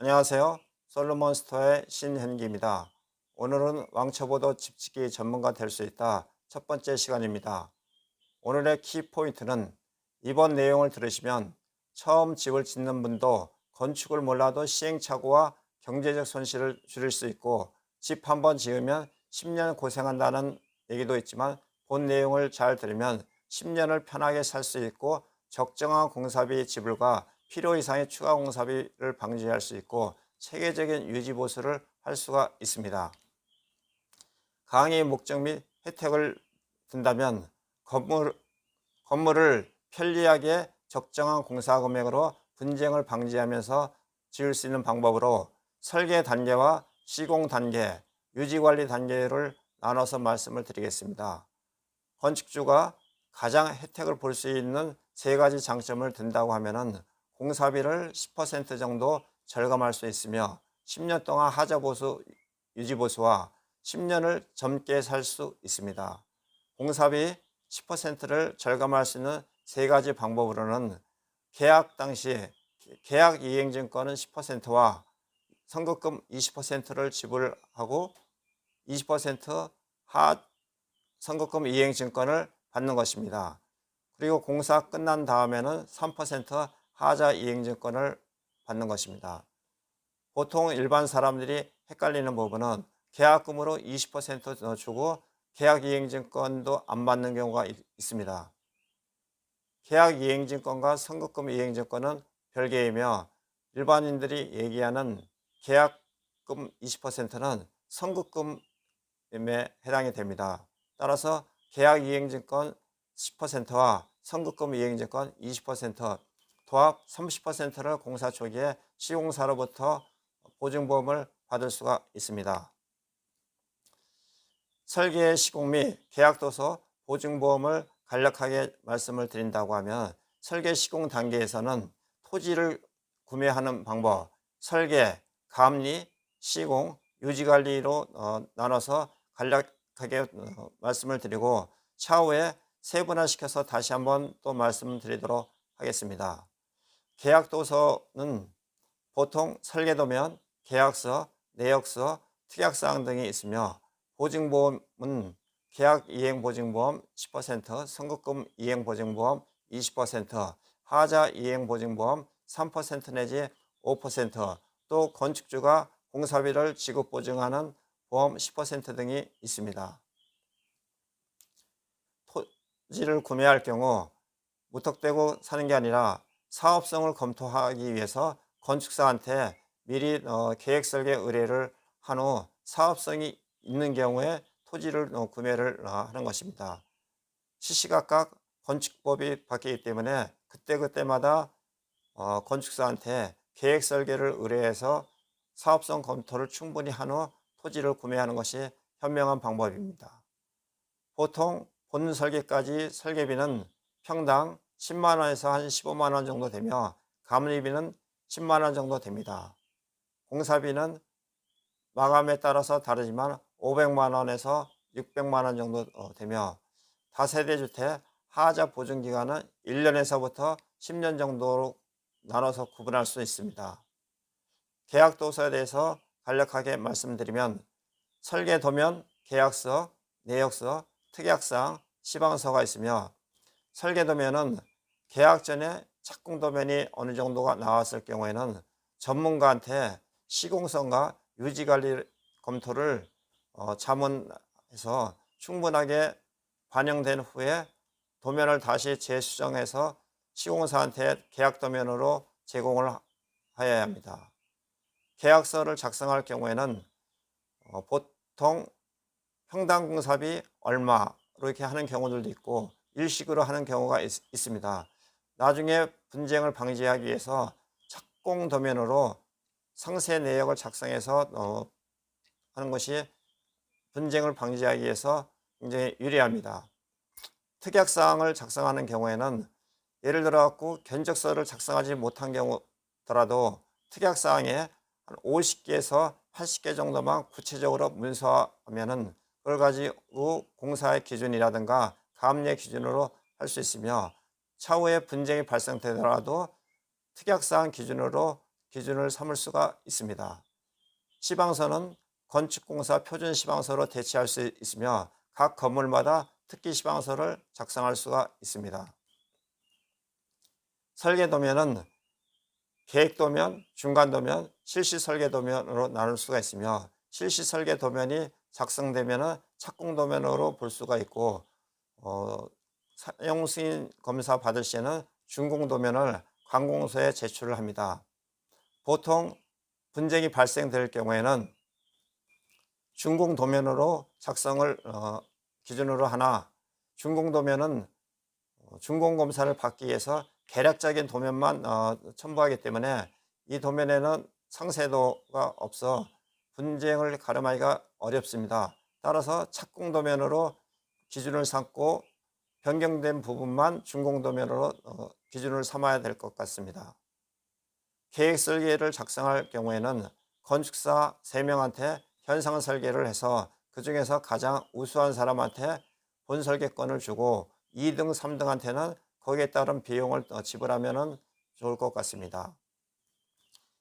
안녕하세요. 솔로몬스터의 신현기입니다. 오늘은 왕초보도 집짓기 전문가 될 수 있다 첫 번째 시간입니다. 오늘의 키포인트는 이번 내용을 들으시면 처음 집을 짓는 분도 건축을 몰라도 시행착오와 경제적 손실을 줄일 수 있고 집 한 번 지으면 10년 고생한다는 얘기도 있지만 본 내용을 잘 들으면 10년을 편하게 살 수 있고 적정한 공사비 지불과 필요 이상의 추가 공사비를 방지할 수 있고 체계적인 유지 보수를 할 수가 있습니다. 강의 목적 및 혜택을 든다면 건물을 편리하게 적정한 공사 금액으로 분쟁을 방지하면서 지을 수 있는 방법으로 설계 단계와 시공 단계, 유지 관리 단계를 나눠서 말씀을 드리겠습니다. 건축주가 가장 혜택을 볼 수 있는 세 가지 장점을 든다고 하면은 공사비를 10% 정도 절감할 수 있으며 10년 동안 하자 보수, 유지 보수와 10년을 젊게 살 수 있습니다. 공사비 10%를 절감할 수 있는 세 가지 방법으로는 계약 당시 계약 이행증권은 10%와 선급금 20%를 지불하고 20% 선급금 이행증권을 받는 것입니다. 그리고 공사 끝난 다음에는 3% 하자 이행증권을 받는 것입니다. 보통 일반 사람들이 헷갈리는 부분은 계약금으로 20% 넣어주고 계약 이행증권도 안 받는 경우가 있습니다. 계약 이행증권과 선급금 이행증권은 별개이며 일반인들이 얘기하는 계약금 20%는 선급금에 해당이 됩니다. 따라서 계약 이행증권 10%와 선급금 이행증권 20%, 도합 30%를 공사 초기에 시공사로부터 보증보험을 받을 수가 있습니다. 설계, 시공 및 계약도서 보증보험을 간략하게 말씀을 드린다고 하면 설계, 시공 단계에서는 토지를 구매하는 방법, 설계, 감리, 시공, 유지관리로 나눠서 간략하게 말씀을 드리고 차후에 세분화시켜서 다시 한번 또 말씀드리도록 하겠습니다. 계약도서는 보통 설계도면, 계약서, 내역서, 특약사항 등이 있으며 보증보험은 계약 이행보증보험 10%, 선급금 이행보증보험 20%, 하자 이행보증보험 3% 내지 5%, 또 건축주가 공사비를 지급 보증하는 보험 10% 등이 있습니다. 토지를 구매할 경우 무턱대고 사는 게 아니라 사업성을 검토하기 위해서 건축사한테 미리 계획 설계 의뢰를 한 후 사업성이 있는 경우에 토지를 구매를 하는 것입니다. 시시각각 건축법이 바뀌기 때문에 그때그때마다 건축사한테 계획 설계를 의뢰해서 사업성 검토를 충분히 한 후 토지를 구매하는 것이 현명한 방법입니다. 보통 본 설계까지 설계비는 평당 10만 원에서 한 15만 원 정도 되며 감리비는 10만 원 정도 됩니다. 공사비는 마감에 따라서 다르지만 500만 원에서 600만 원 정도 되며 다세대 주택 하자 보증 기간은 1년에서부터 10년 정도로 나눠서 구분할 수 있습니다. 계약도서에 대해서 간략하게 말씀드리면 설계도면, 계약서, 내역서, 특약사항, 시방서가 있으며 설계도면은 계약 전에 착공도면이 어느 정도가 나왔을 경우에는 전문가한테 시공성과 유지관리 검토를 자문해서 충분하게 반영된 후에 도면을 다시 재수정해서 시공사한테 계약도면으로 제공을 하여야 합니다. 계약서를 작성할 경우에는 보통 평당 공사비 얼마 이렇게 하는 경우들도 있고 일식으로 하는 경우가 있습니다. 나중에 분쟁을 방지하기 위해서 착공 도면으로 상세 내역을 작성해서 하는 것이 분쟁을 방지하기 위해서 굉장히 유리합니다. 특약사항을 작성하는 경우에는 예를 들어 갖고 견적서를 작성하지 못한 경우더라도 특약사항에 한 50개에서 80개 정도만 구체적으로 문서하면은 그걸 가지고 공사의 기준이라든가 감리의 기준으로 할 수 있으며 차후에 분쟁이 발생되더라도 특약사항 기준으로 기준을 삼을 수가 있습니다. 시방서는 건축공사 표준 시방서로 대체할 수 있으며 각 건물마다 특기 시방서를 작성할 수가 있습니다. 설계도면은 계획도면, 중간도면, 실시설계도면으로 나눌 수가 있으며 실시설계도면이 작성되면 착공도면으로 볼 수가 있고 사용승인 검사 받을 시에는 준공도면을 관공서에 제출을 합니다. 보통 분쟁이 발생될 경우에는 준공도면으로 작성을 기준으로 하나 준공도면은 준공검사를 받기 위해서 개략적인 도면만 첨부하기 때문에 이 도면에는 상세도가 없어 분쟁을 가름하기가 어렵습니다. 따라서 착공도면으로 기준을 삼고 변경된 부분만 준공도면으로 기준을 삼아야 될 것 같습니다. 계획 설계를 작성할 경우에는 건축사 3명한테 현상 설계를 해서 그 중에서 가장 우수한 사람한테 본 설계권을 주고 2등, 3등한테는 거기에 따른 비용을 지불하면 좋을 것 같습니다.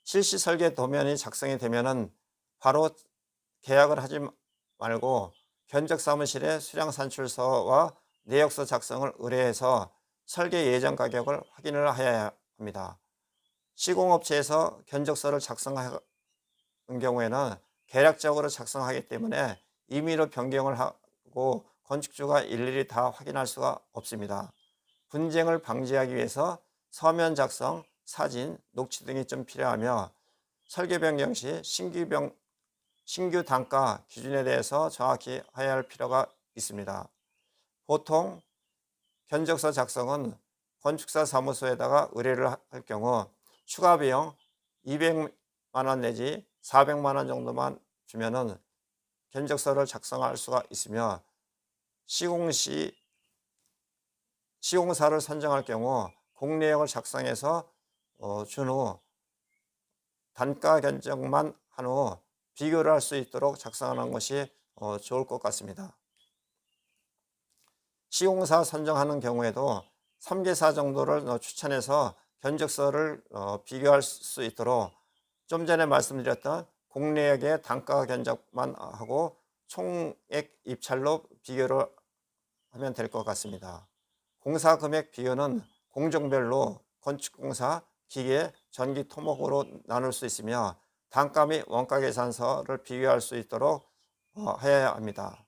실시 설계 도면이 작성이 되면은 바로 계약을 하지 말고 견적사무실에 수량산출서와 내역서 작성을 의뢰해서 설계 예정 가격을 확인을 해야 합니다. 시공업체에서 견적서를 작성하는 경우에는 계략적으로 작성하기 때문에 임의로 변경을 하고 건축주가 일일이 다 확인할 수가 없습니다. 분쟁을 방지하기 위해서 서면 작성, 사진, 녹취 등이 좀 필요하며 설계 변경 시 신규 단가 기준에 대해서 정확히 해야 할 필요가 있습니다. 보통 견적서 작성은 건축사 사무소에다가 의뢰를 할 경우 추가 비용 200만 원 내지 400만 원 정도만 주면은 견적서를 작성할 수가 있으며 시공사를 선정할 경우 공내역을 작성해서 준 후 단가 견적만 한 후 비교를 할 수 있도록 작성하는 것이 좋을 것 같습니다. 시공사 선정하는 경우에도 3개사 정도를 추천해서 견적서를 비교할 수 있도록 좀 전에 말씀드렸던 공내역의 단가 견적만 하고 총액 입찰로 비교를 하면 될 것 같습니다. 공사 금액 비율은 공정별로 건축공사, 기계, 전기, 토목으로 나눌 수 있으며 단가 및 원가 계산서를 비교할 수 있도록 해야 합니다.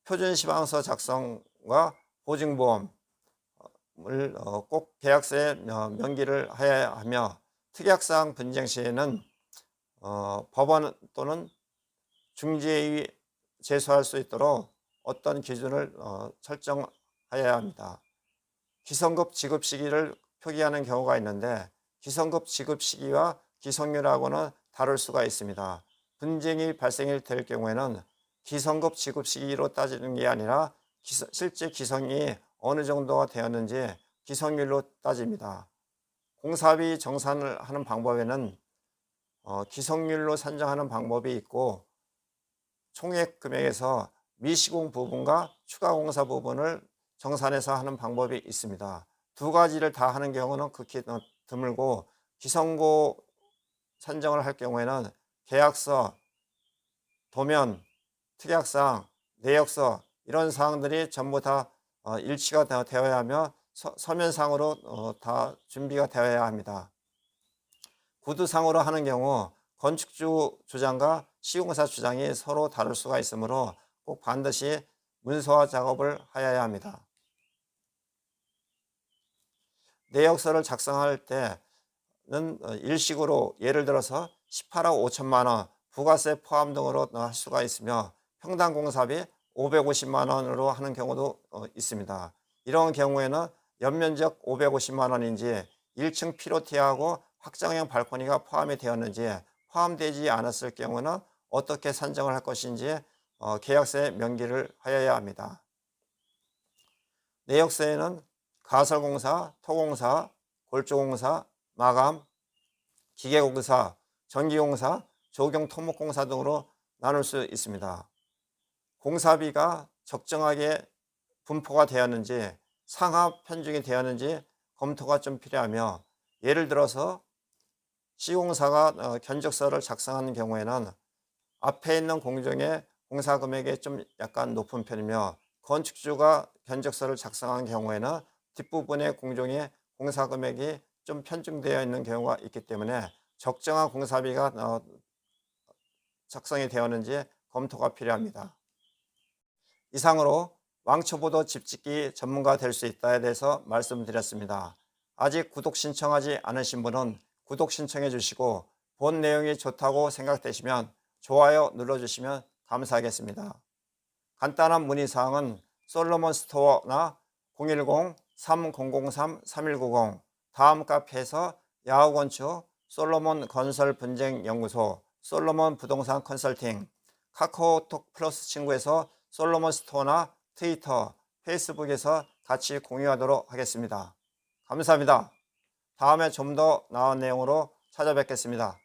표준 시방서 작성과 보증보험을 꼭 계약서에 명기를 해야 하며 특약사항 분쟁 시에는 법원 또는 중재위 제소할 수 있도록 어떤 기준을 설정해야 합니다. 기성급 지급 시기를 표기하는 경우가 있는데 기성급 지급 시기와 기성률하고는 다를 수가 있습니다. 분쟁이 발생이 될 경우에는 기성급 지급 시기로 따지는 게 아니라 실제 기성이 어느 정도가 되었는지 기성률로 따집니다. 공사비 정산을 하는 방법에는 기성률로 산정하는 방법이 있고 총액 금액에서 미시공 부분과 추가 공사 부분을 정산해서 하는 방법이 있습니다. 두 가지를 다 하는 경우는 극히 드물고 기성고 산정을 할 경우에는 계약서, 도면, 특약사항, 내역서 이런 사항들이 전부 다 일치가 되어야 하며 서면상으로 다 준비가 되어야 합니다. 구두상으로 하는 경우 건축주 주장과 시공사 주장이 서로 다를 수가 있으므로 꼭 반드시 문서화 작업을 하여야 합니다. 내역서를 작성할 때는 일식으로 예를 들어서 18억 5천만 원 부가세 포함 등으로 할 수가 있으며 평당 공사비 550만 원으로 하는 경우도 있습니다. 이런 경우에는 연면적 550만 원인지 1층 피로티하고 확장형 발코니가 포함이 되었는지 포함되지 않았을 경우는 어떻게 산정을 할 것인지 계약서에 명기를 하여야 합니다. 내역서에는 가설공사, 토공사, 골조공사, 마감, 기계공사, 전기공사, 조경 토목공사 등으로 나눌 수 있습니다. 공사비가 적정하게 분포가 되었는지 상하 편중이 되었는지 검토가 좀 필요하며 예를 들어서 시공사가 견적서를 작성하는 경우에는 앞에 있는 공정의 공사 금액이 좀 약간 높은 편이며, 건축주가 견적서를 작성하는 경우에는 뒷부분의 공정의 공사 금액이 좀 편중되어 있는 경우가 있기 때문에 적정한 공사비가 작성이 되었는지 검토가 필요합니다. 이상으로 왕초보도 집짓기 전문가 될 수 있다에 대해서 말씀드렸습니다. 아직 구독 신청하지 않으신 분은 구독 신청해 주시고, 본 내용이 좋다고 생각되시면 좋아요 눌러주시면 감사하겠습니다. 간단한 문의사항은 솔로몬 스토어나 010-3003-3190 다음 카페에서 야후건축, 솔로몬 건설 분쟁 연구소, 솔로몬 부동산 컨설팅, 카카오톡 플러스 친구에서 솔로몬 스토어나 트위터, 페이스북에서 같이 공유하도록 하겠습니다. 감사합니다. 다음에 좀 더 나은 내용으로 찾아뵙겠습니다.